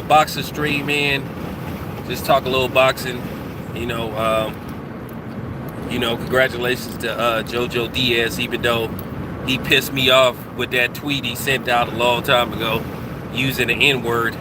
boxer stream, man. Just talk a little boxing. You know, congratulations to JoJo Diaz, even though he pissed me off with that tweet he sent out a long time ago using the N word.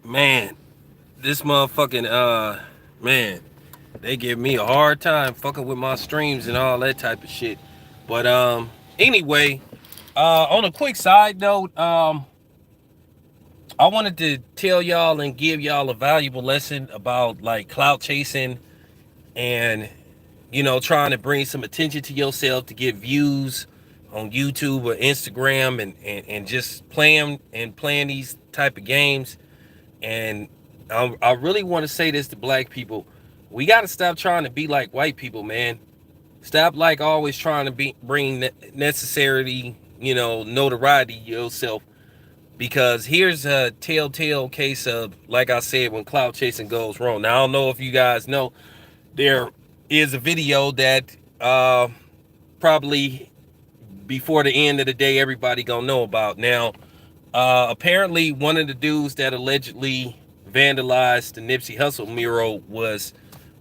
Man, this motherfucking man, they give me a hard time fucking with my streams and all that type of shit. But anyway, on a quick side note, I wanted to tell y'all and give y'all a valuable lesson about like clout chasing and trying to bring some attention to yourself to get views on YouTube or Instagram and just playing these type of games. And I really want to say this to black people. We got to stop trying to be like white people, man. Stop like always trying to bring necessary, notoriety yourself. Because here's a telltale case of, like I said, when cloud chasing goes wrong. Now, I don't know if you guys know, there is a video that probably before the end of the day, everybody gonna know about. Now, apparently, one of the dudes that allegedly vandalized the Nipsey Hussle mural was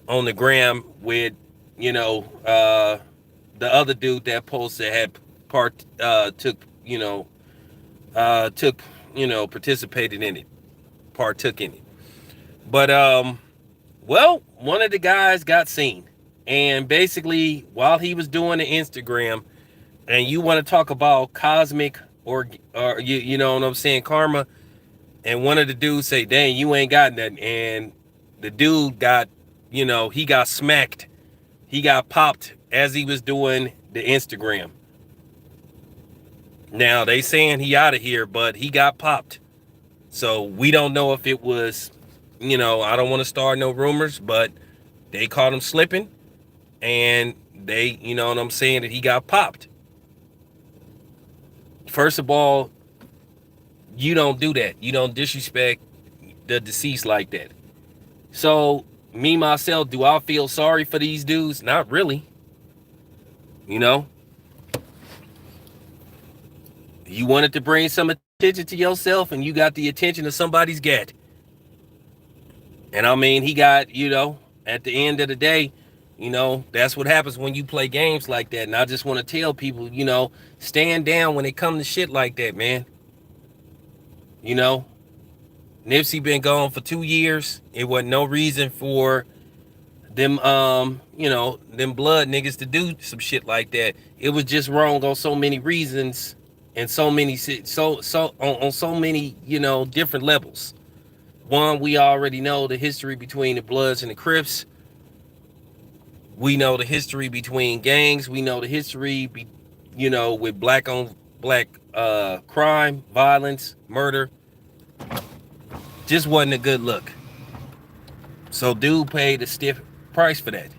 on the gram with, the other dude that posted had took participated in it, partook in it. But well, one of the guys got seen, and basically while he was doing the Instagram, and you want to talk about cosmic or you know what I'm saying, karma, and one of the dudes say, "Dang, you ain't got nothing," and the dude got, he got smacked, he got popped as he was doing the Instagram. Now they saying he out of here, but he got popped. So we don't know if it was, I don't want to start no rumors, but they caught him slipping, and they, you know what I'm saying, that he got popped. First of all, you don't do that. You don't disrespect the deceased like that. So me myself, do I feel sorry for these dudes? Not really. You know, you wanted to bring some attention to yourself, and you got the attention of somebody's gat. And I mean, he got, at the end of the day, that's what happens when you play games like that. And I just want to tell people, stand down when it comes to shit like that, man. You know, Nipsey been gone for 2 years. It wasn't no reason for them, them blood niggas to do some shit like that. It was just wrong on so many reasons and so many, on so many, different levels. One, we already know the history between the Bloods and the Crips. We know the history between gangs. We know the history, with black on black crime, violence, murder. Just wasn't a good look. So dude paid a stiff price for that.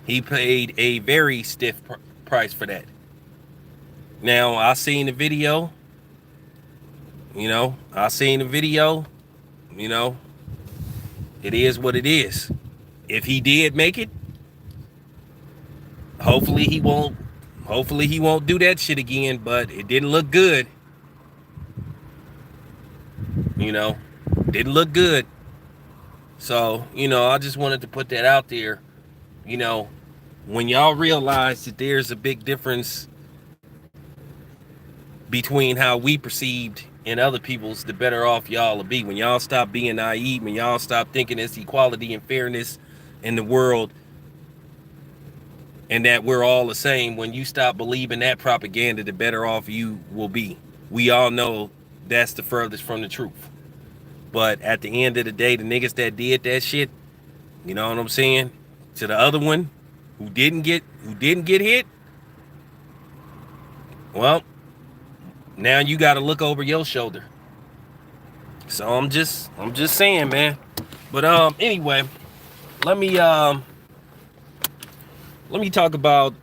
He paid a very stiff price for that. Now, I seen the video. You know, I seen the video. You know, it is what it is. If he did make it, hopefully he won't. Hopefully he won't do that shit again. But it didn't look good. You know, didn't look good. So, you know, I just wanted to put that out there. You know, when y'all realize that there's a big difference between how we perceived and other people's, the better off y'all will be. When y'all stop being naive, when y'all stop thinking it's equality and fairness in the world and that we're all the same, when you stop believing that propaganda, the better off you will be. We all know that's the furthest from the truth. But at the end of the day, the niggas that did that shit, you know what I'm saying? To the other one who didn't get hit, well, now you got to look over your shoulder. So I'm just saying, man. But anyway, let me talk about,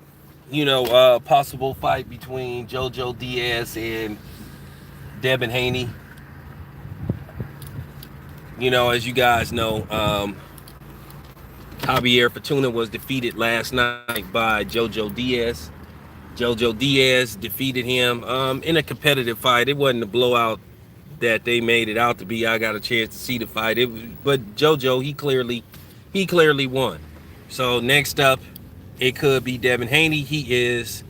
you know, possible fight between JoJo Diaz and Devin Haney. You know, as you guys know, Javier Fortuna was defeated last night by JoJo Diaz. JoJo Diaz defeated him in a competitive fight. It wasn't a blowout that they made it out to be. I got a chance to see the fight. But JoJo, he clearly won. So next up, it could be Devin Haney. He is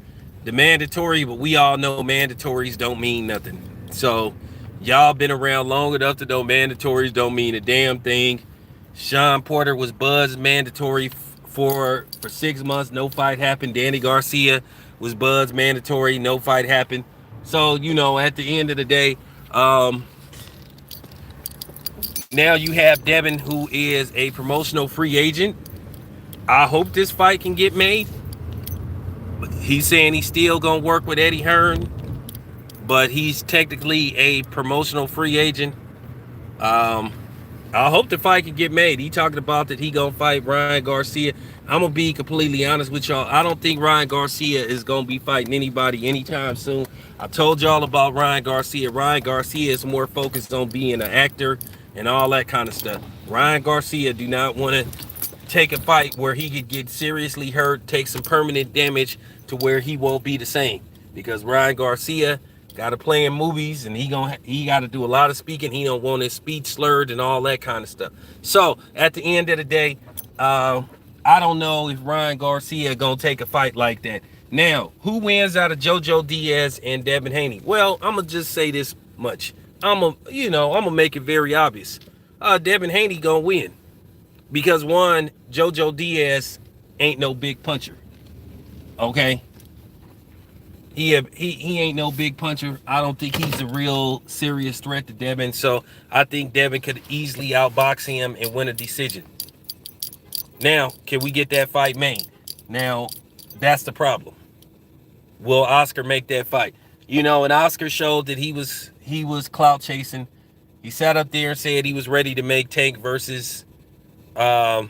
the mandatory, but we all know mandatories don't mean nothing. So y'all been around long enough to know mandatories don't mean a damn thing. Sean Porter was buzzed mandatory for 6 months. No fight happened. Danny Garcia was buzzed mandatory. No fight happened. So, you know, at the end of the day, now you have Devin, who is a promotional free agent. I hope this fight can get made. He's saying he's still going to work with Eddie Hearn, but he's technically a promotional free agent. I hope the fight can get made. He talking about that he gonna fight Ryan Garcia. I'm gonna be completely honest with y'all. I don't think Ryan Garcia is gonna be fighting anybody anytime soon. I told y'all about Ryan Garcia. Ryan Garcia is more focused on being an actor and all that kind of stuff. Ryan Garcia do not want to take a fight where he could get seriously hurt, take some permanent damage to where he won't be the same. Because Ryan Garcia got to play in movies, and he got to do a lot of speaking. He don't want his speech slurred and all that kind of stuff. So at the end of the day, I don't know if Ryan Garcia gonna take a fight like that. Now, who wins out of JoJo Diaz and Devin Haney? Well, I'm gonna just say this much. I'm gonna make it very obvious. Devin Haney gonna win because one, JoJo Diaz ain't no big puncher. Okay. He ain't no big puncher. I don't think he's a real serious threat to Devin. So I think Devin could easily outbox him and win a decision. Now, can we get that fight made? Now, that's the problem. Will Oscar make that fight? You know, and Oscar showed that he was clout chasing. He sat up there and said he was ready to make Tank versus Ryan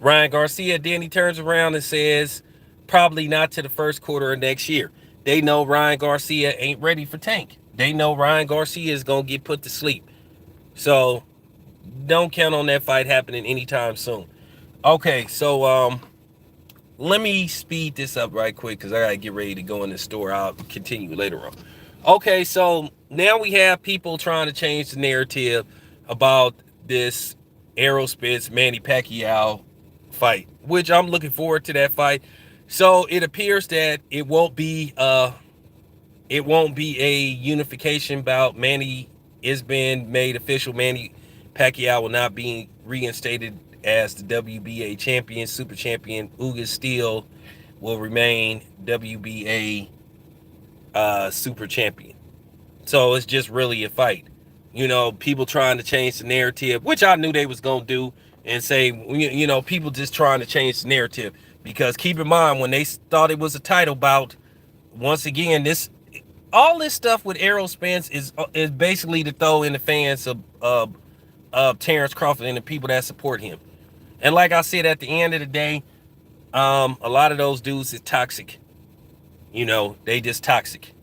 Garcia. Then he turns around and says, probably not to the first quarter of next year. They know Ryan Garcia ain't ready for Tank. They know Ryan Garcia is going to get put to sleep. So don't count on that fight happening anytime soon. Okay, so let me speed this up right quick because I got to get ready to go in the store. I'll continue later on. Okay, so now we have people trying to change the narrative about this Errol Spence Manny Pacquiao fight, which I'm looking forward to that fight. So it appears that it won't be a unification bout. Manny is being made official. Manny Pacquiao will not be reinstated as the WBA champion, super champion. Ugas Steel will remain WBA super champion. So it's just really a fight. You know, people trying to change the narrative, which I knew they was going to do, and say, you know, people just trying to change the narrative. Because keep in mind, when they thought it was a title bout, once again, all this stuff with Errol Spence is basically to throw in the fans of Terrence Crawford and the people that support him. And like I said, at the end of the day, a lot of those dudes is toxic. They just toxic.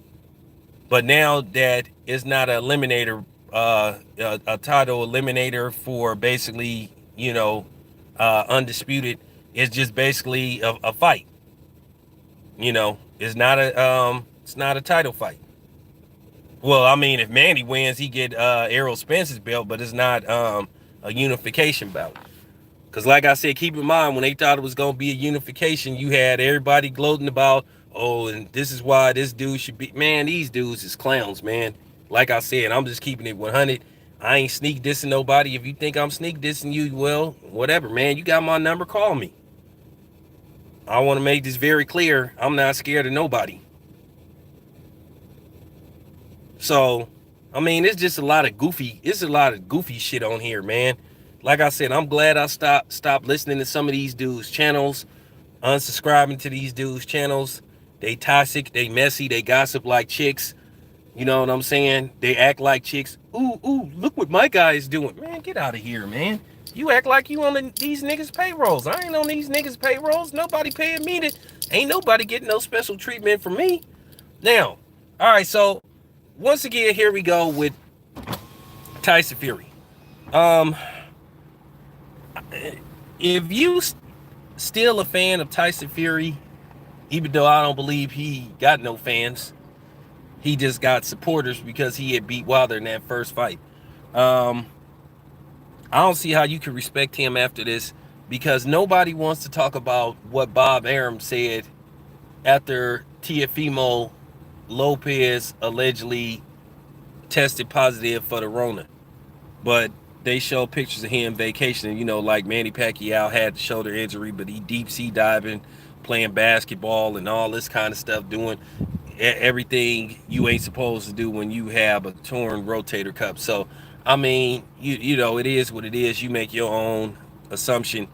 But now that it's not a eliminator, a title eliminator for basically, undisputed, it's just basically a fight. It's not a title fight. Well, I mean, if Mandy wins, he get Errol Spence's belt, but it's not a unification bout. Because like I said, keep in mind, when they thought it was going to be a unification, you had everybody gloating about, oh, and this is why this dude should be. Man, these dudes is clowns, man. Like I said, I'm just keeping it 100. I ain't sneak dissing nobody. If you think I'm sneak dissing you, well, whatever, man. You got my number, call me. I want to make this very clear. I'm not scared of nobody. So, I mean, it's just a lot of goofy shit on here, man. Like I said, I'm glad I stopped listening to some of these dudes' channels, unsubscribing to these dudes' channels. They toxic, they messy, they gossip like chicks. You know what I'm saying? They act like chicks. Ooh, look what my guy is doing. Man, get out of here, man. You act like you on these niggas' payrolls. I ain't on these niggas' payrolls. Nobody paying me ain't nobody getting no special treatment from me. Now, all right, so once again, here we go with Tyson Fury. If you still a fan of Tyson Fury, even though I don't believe he got no fans, he just got supporters because he had beat Wilder in that first fight. I don't see how you can respect him after this, because nobody wants to talk about what Bob Arum said after Teofimo Lopez allegedly tested positive for the Rona. But they show pictures of him vacationing, like Manny Pacquiao had the shoulder injury, but he deep sea diving, playing basketball and all this kind of stuff, doing everything you ain't supposed to do when you have a torn rotator cuff. So, I mean, it is what it is. You make your own assumption.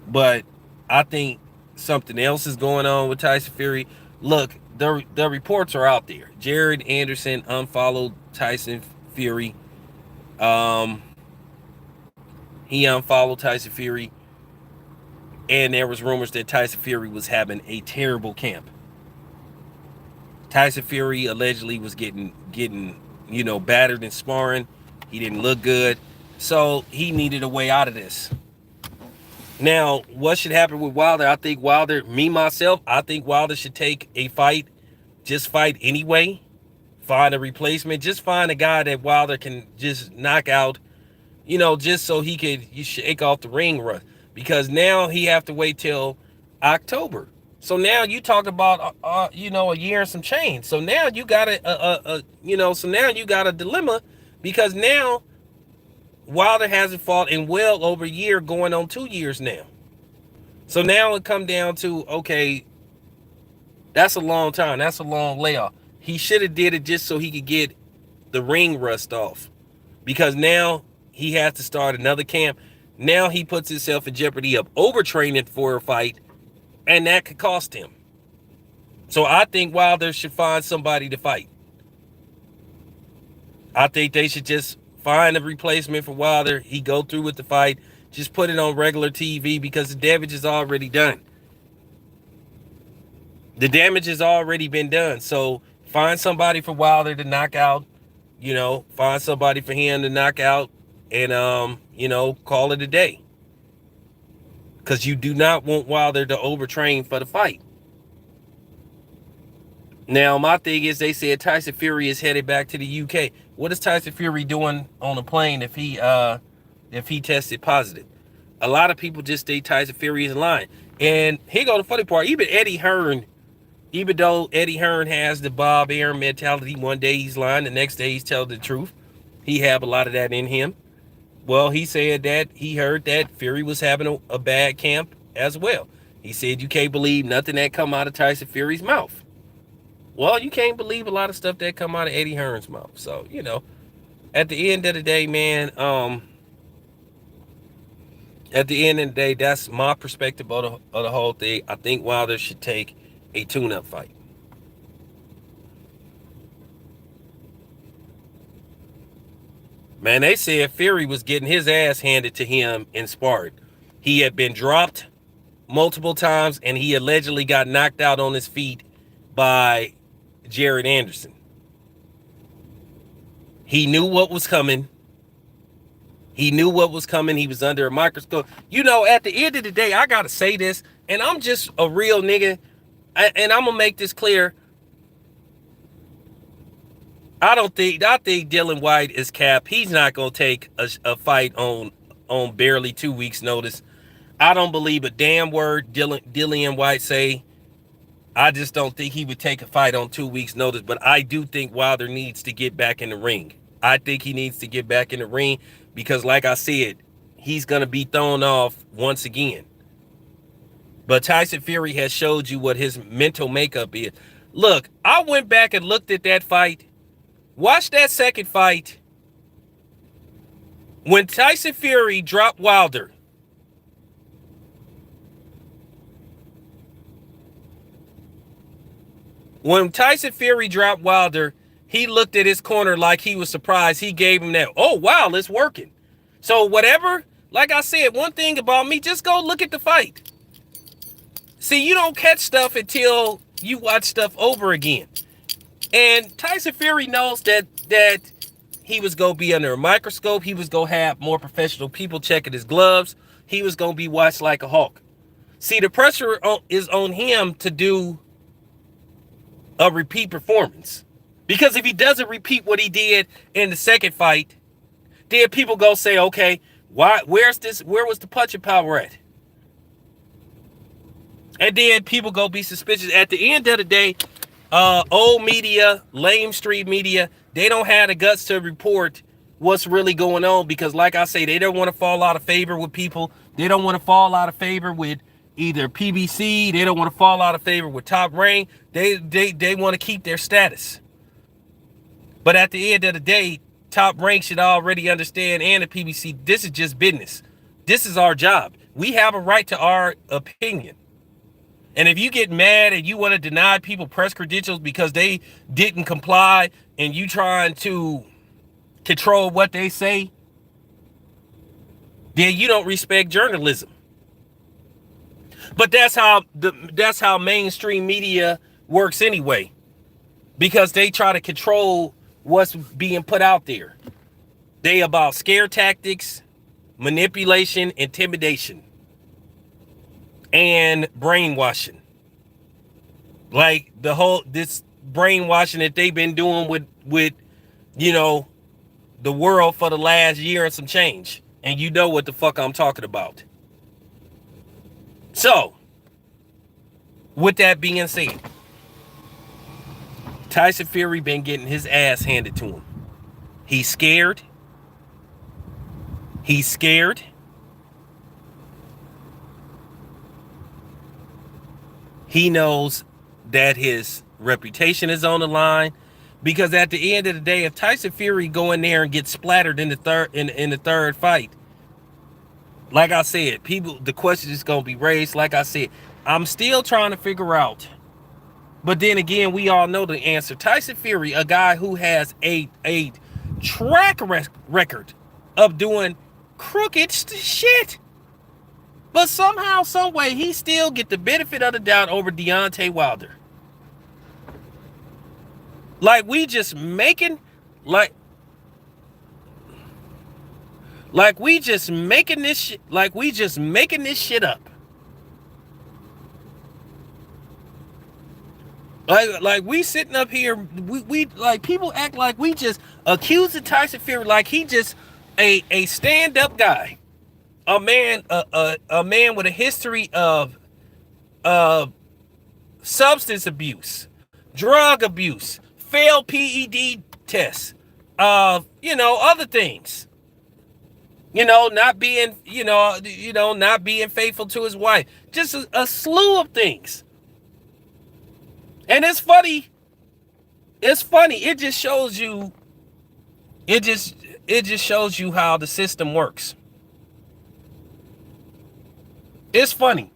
But I think something else is going on with Tyson Fury. Look, the reports are out there. Jared Anderson unfollowed Tyson Fury. He unfollowed Tyson Fury, and there was rumors that Tyson Fury was having a terrible camp. Tyson Fury allegedly was getting battered in sparring. He didn't look good, so he needed a way out of this. Now, what should happen with Wilder? I think Wilder should take a fight, just fight anyway. Find a replacement. Just find a guy that Wilder can just knock out, just so he could shake off the ring rust. Because now he have to wait till October. So now you talk about, a year and some change. So now you got a dilemma, because now Wilder hasn't fought in well over a year, going on 2 years now. So now it come down to, okay, that's a long time. That's a long layoff. He should have did it just so he could get the ring rust off, because now he has to start another camp. Now he puts himself in jeopardy of overtraining for a fight, and that could cost him. So I think Wilder should find somebody to fight. I think they should just find a replacement for Wilder. He go through with the fight. Just put it on regular TV, because the damage is already done. The damage has already been done. So find somebody for Wilder to knock out. Find somebody for him to knock out, and call it a day. Because you do not want Wilder to overtrain for the fight. Now, my thing is, they said Tyson Fury is headed back to the UK. What is Tyson Fury doing on a plane if he tested positive? A lot of people just say Tyson Fury is lying. And here go the funny part. Even though Eddie Hearn has the Bob Arum mentality, one day he's lying, the next day he's telling the truth. He have a lot of that in him. Well, he said that he heard that Fury was having a bad camp as well. He said you can't believe nothing that come out of Tyson Fury's mouth. Well, you can't believe a lot of stuff that come out of Eddie Hearn's mouth. So, at the end of the day, man, that's my perspective of the whole thing. I think Wilder should take a tune-up fight. Man, they said Fury was getting his ass handed to him in sparring. He had been dropped multiple times, and he allegedly got knocked out on his feet by Jared Anderson. He knew what was coming. He knew what was coming. He was under a microscope. You know, at the end of the day, I got to say this, and I'm just a real nigga, and I'm going to make this clear. I think Dillian Whyte is cap. He's not going to take a fight on barely 2 weeks' notice. I don't believe a damn word Dillian Whyte say. I just don't think he would take a fight on 2 weeks' notice, but I do think Wilder needs to get back in the ring. I think he needs to get back in the ring because, like I said, he's going to be thrown off once again. But Tyson Fury has showed you what his mental makeup is. Look, I went back and looked at that fight. Watch that second fight. When Tyson Fury dropped Wilder, he looked at his corner like he was surprised. He gave him that, oh, wow, it's working. So whatever, like I said, one thing about me, just go look at the fight. See, you don't catch stuff until you watch stuff over again. And Tyson Fury knows that he was going to be under a microscope. He was going to have more professional people checking his gloves. He was going to be watched like a hawk. See, the pressure is on him to do a repeat performance. Because if he doesn't repeat what he did in the second fight, then people go say, okay, where was the punching power at? And then people go be suspicious. At the end of the day, old media, lame street media, they don't have the guts to report what's really going on because, like I say, they don't want to fall out of favor with people. They don't want to fall out of favor with either PBC. They don't want to fall out of favor with Top Rank. They want to keep their status. But at the end of the day, Top Rank should already understand, and the PBC, this is just business. This is our job. We have a right to our opinion. And if you get mad and you want to deny people press credentials because they didn't comply and you trying to control what they say, then you don't respect journalism. But that's how mainstream media works anyway, because they try to control what's being put out there. They about scare tactics, manipulation, intimidation, and brainwashing. Like this brainwashing that they've been doing with the world for the last year and some change. And you know what the fuck I'm talking about. So, with that being said, Tyson Fury been getting his ass handed to him. He's scared. He knows that his reputation is on the line, because at the end of the day, if Tyson Fury go in there and get splattered in the third fight, like I said, the question is going to be raised. Like I said, I'm still trying to figure out. But then again, we all know the answer. Tyson Fury, a guy who has a track record of doing crooked shit, but somehow, some way, he still get the benefit of the doubt over Deontay Wilder. Like we just making this shit up. Like we sitting up here, we like people act like we just accusing Tyson Fury like he just a stand-up guy. A man with a history of substance abuse, drug abuse, failed PED tests, other things. Not being faithful to his wife. Just a slew of things. And it's funny. It just shows you how the system works. It's funny.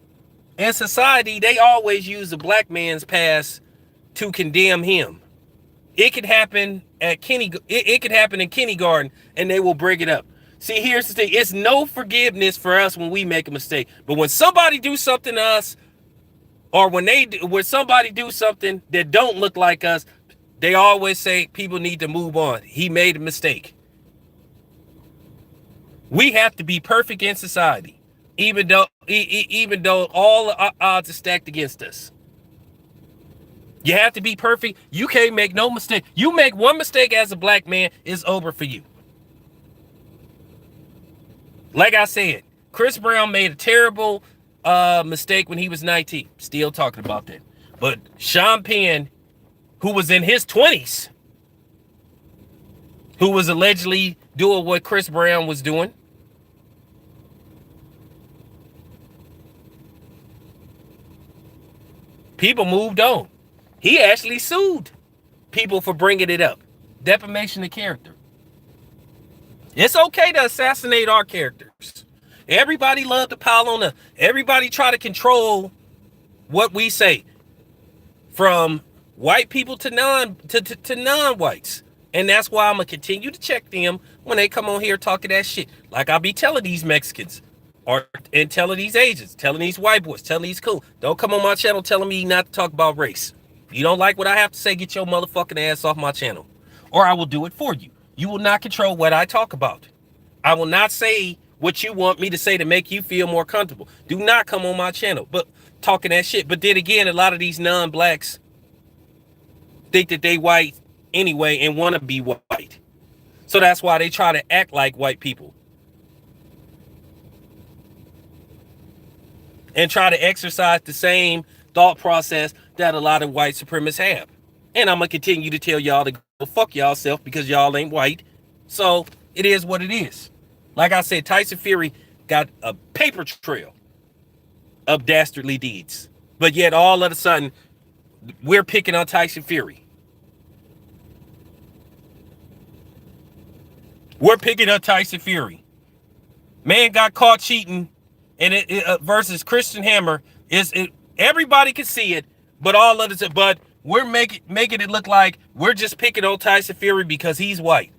In society, they always use the black man's past to condemn him. It could happen it could happen in kindergarten and they will bring it up. See, here's the thing. It's no forgiveness for us when we make a mistake. But when somebody do something to us, or when somebody do something that don't look like us, they always say people need to move on. He made a mistake. We have to be perfect in society, even though all the odds are stacked against us. You have to be perfect. You can't make no mistake. You make one mistake as a black man, it's over for you. Like I said, Chris Brown made a terrible mistake when he was 19. Still talking about that. But Sean Penn, who was in his 20s, who was allegedly doing what Chris Brown was doing, people moved on. He actually sued people for bringing it up. Defamation of character. It's okay to assassinate our characters. Everybody love to pile on us. Everybody try to control what we say, from white people to non-whites. And that's why I'm gonna continue to check them when they come on here talking that shit. Like I be telling these Mexicans, and telling these Asians, telling these white boys, telling these cool, don't come on my channel telling me not to talk about race. If you don't like what I have to say, get your motherfucking ass off my channel, or I will do it for you. You will not control what I talk about. I will not say what you want me to say to make you feel more comfortable. Do not come on my channel, but talking that shit. But then again, a lot of these non-blacks think that they white anyway and want to be white. So that's why they try to act like white people and try to exercise the same thought process that a lot of white supremacists have. And I'm going to continue to tell y'all to go fuck y'all self because y'all ain't white. So it is what it is. Like I said, Tyson Fury got a paper trail of dastardly deeds. But yet all of a sudden, we're picking on Tyson Fury. We're picking on Tyson Fury. Man got caught cheating, and versus Christian Hammer everybody can see it, but all of it. But we're making it look like we're just picking on Tyson Fury because he's white.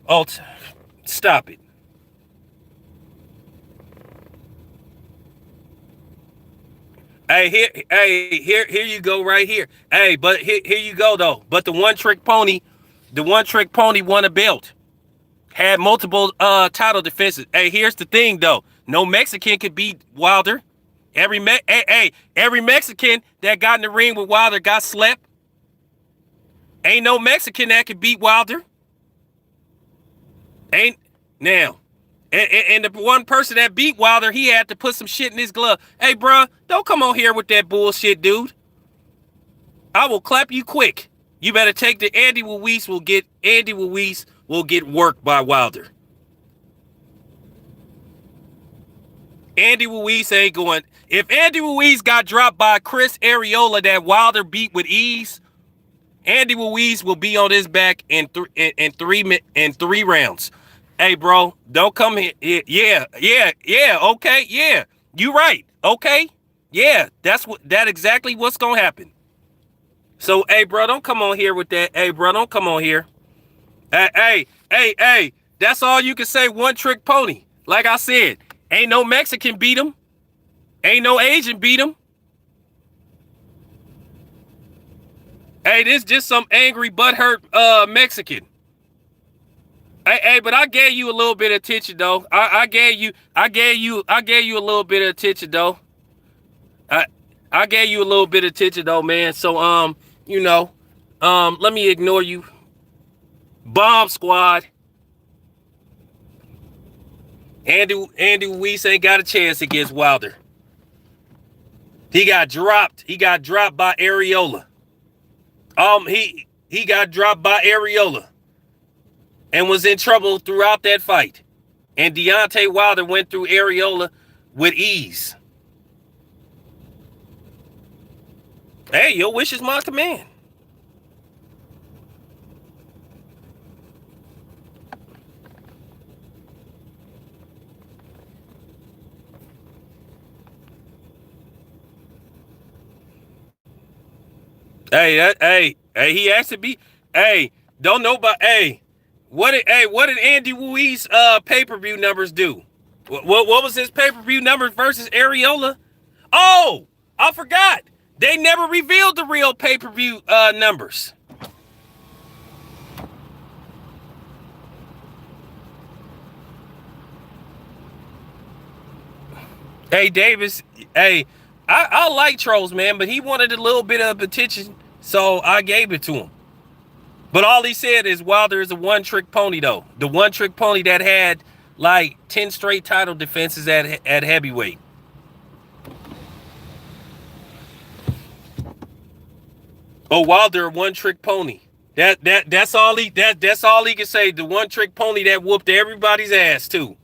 Oh, stop it. Hey, here you go right here. Hey, but here you go though. But the one trick pony won a belt. Had multiple title defenses. Hey, here's the thing though. No Mexican could beat Wilder. Every Mexican that got in the ring with Wilder got slept. Ain't no Mexican that could beat Wilder. Ain't now. And the one person that beat Wilder, he had to put some shit in his glove. Hey, bruh, don't come on here with that bullshit, dude. I will clap you quick. You better take the Andy Ruiz will get worked by Wilder. Andy Ruiz ain't going. If Andy Ruiz got dropped by Chris Arreola that Wilder beat with ease, Andy Ruiz will be on his back in three rounds. Hey, bro, don't come here. Yeah, okay, yeah. You right, okay? Yeah, that's exactly what's gonna happen. So, hey, bro, don't come on here with that. Hey, bro, don't come on here. Hey, that's all you can say, one trick pony. Like I said, ain't no Mexican beat him. Ain't no Asian beat him. Hey, this just some angry, butthurt Mexican. Hey, but I gave you a little bit of attention though. I gave you a little bit of attention though. I gave you a little bit of attention though, man. So let me ignore you. Bomb Squad. Andy Ruiz ain't got a chance against Wilder. He got dropped. He got dropped by Arreola. He got dropped by Arreola and was in trouble throughout that fight. And Deontay Wilder went through Arreola with ease. Hey, your wish is my command. Hey, he has to be. Hey, don't know about. Hey, What did Andy Ruiz pay-per-view numbers do? What was his pay-per-view numbers versus Areola? Oh, I forgot. They never revealed the real pay-per-view numbers. Hey, Davis. Hey, I like trolls, man, but he wanted a little bit of attention, so I gave it to him. But all he said is Wilder is a one-trick pony, though. The one-trick pony that had like 10 straight title defenses at heavyweight. Oh, Wilder, one-trick pony. That's all he can say. The one-trick pony that whooped everybody's ass too.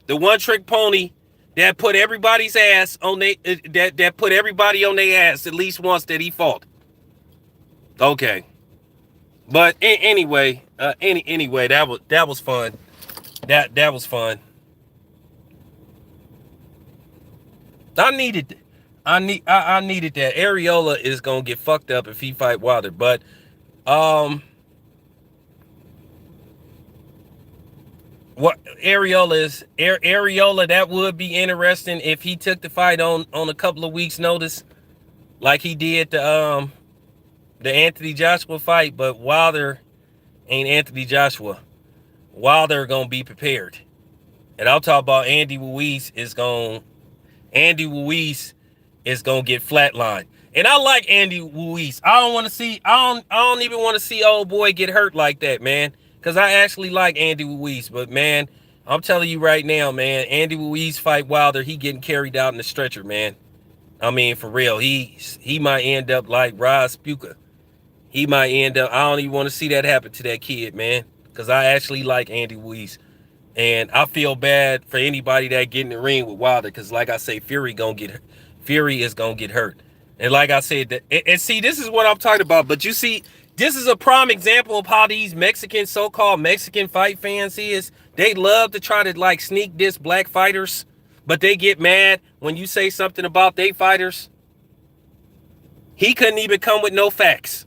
The one-trick pony that put everybody's ass on that put everybody on their ass at least once that he fought. Okay. But anyway, anyway, that was fun. That was fun. I needed that. Areola is gonna get fucked up if he fight Wilder, but what Areola, that would be interesting if he took the fight on a couple of weeks' notice, like he did the Anthony Joshua fight. But Wilder ain't Anthony Joshua. Wilder gonna be prepared, and I'll talk about Andy Ruiz is gonna get flatlined. And I like Andy Ruiz. I don't even want to see old boy get hurt like that, man. Because I actually like Andy Ruiz. But, man, I'm telling you right now, man, Andy Ruiz fight Wilder, he getting carried out in the stretcher, man. I mean, for real. He might end up like Ross Puka. He might end up, I don't even want to see that happen to that kid, man. Because I actually like Andy Ruiz. And I feel bad for anybody that get in the ring with Wilder. Because, like I say, Fury is going to get hurt. And like I said, and see, this is what I'm talking about. But you see, this is a prime example of how these so-called Mexican fight fans is. They love to try to like sneak diss black fighters, but they get mad when you say something about they fighters. He couldn't even come with no facts.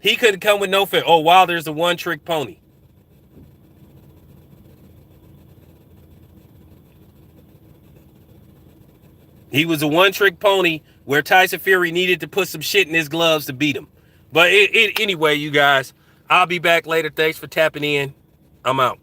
Oh, Wilder's a one-trick pony. He was a one-trick pony where Tyson Fury needed to put some shit in his gloves to beat him. But anyway, you guys, I'll be back later. Thanks for tapping in. I'm out.